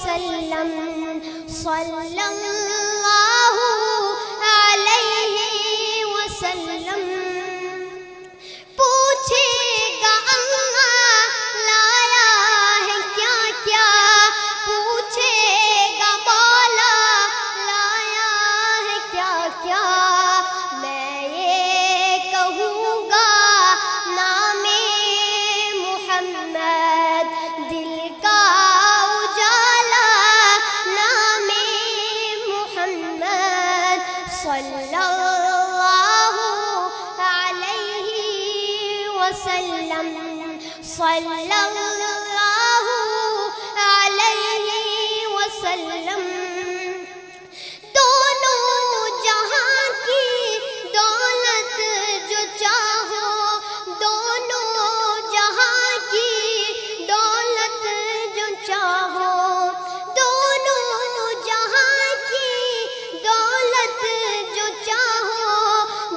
وسلم صلی اللہ علیہ وسلم. پوچھے گا اللہ لایا ہے کیا کیا، پوچھے گا مولا لایا ہے کیا کیا. میں یہ کہوں گا نام محمد دل کا اجالا، نام محمد صلی اللہ علیہ وسلم صلی اللہ علیہ وسلم. دونوں جہاں کی دولت جو چاہو، دونوں جہاں کی دولت جو چاہو، دونوں جہاں کی دولت جو چاہو،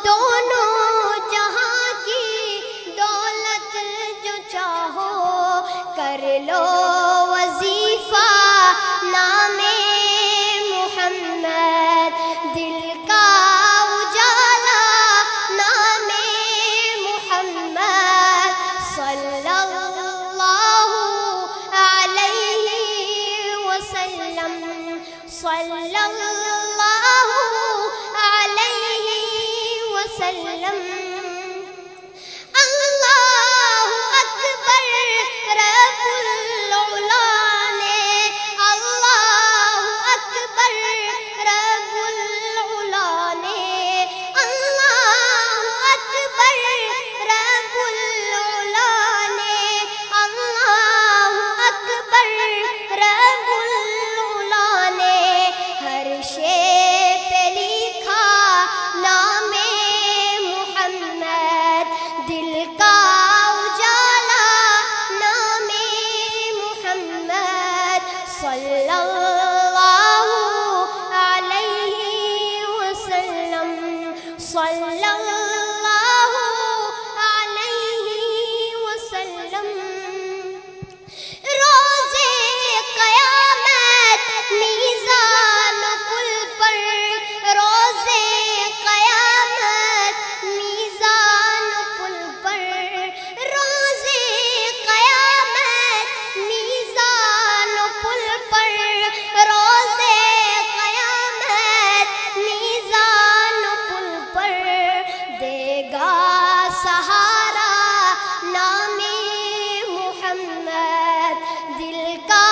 دونوں جہاں کی دولت جو چاہو. کر لو وظیفہ نام محمد دل کا اجالا، نام محمد صلی اللہ علیہ وسلم صلی اللہ علیہ وسلم. اللہ اکبر رب العلا نے، اللہ اکبر رب العلا نے، اللہ اکبر رب العلا نے، اللہ اکبر رب العلا نے. ہر شے پہ لکھا نام محمد دل کا اجالا، نام محمد صلی اللہ علیہ وسلم صلی اللہ علیہ وسلم. روزے قیامت میزان پل پر، روزے قیامت میزان پل پر، روزے قیامت میزان پل پر، روزے قیامت میزان پل پر. دے گا سہارا نام محمد دل کا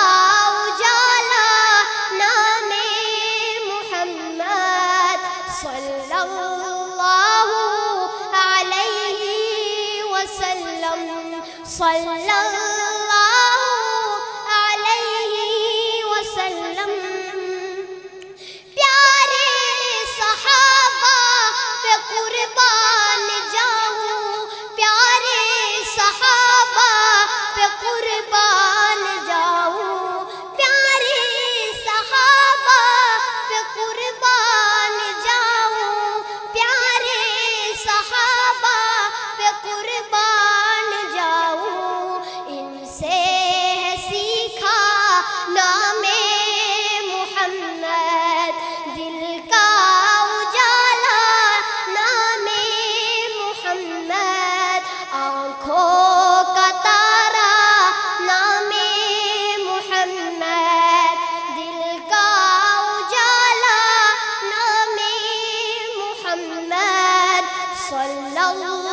اجالا، نام محمد صلی اللہ علیہ وسلم صلی اللہ علیہ وسلم. پیارے صحابہ پہ قربان جاؤں، پیارے صحابہ پہ قربان جاؤں، پیارے صحابہ پہ قربان جاؤں، پیارے صحابہ پہ قربان جاؤں. ان سے ہے سیکھا نام محمد دل کا اجالا، نام محمد آنکھوں کا تارا، نام محمد دل کا اجالا، نام محمد صلی اللہ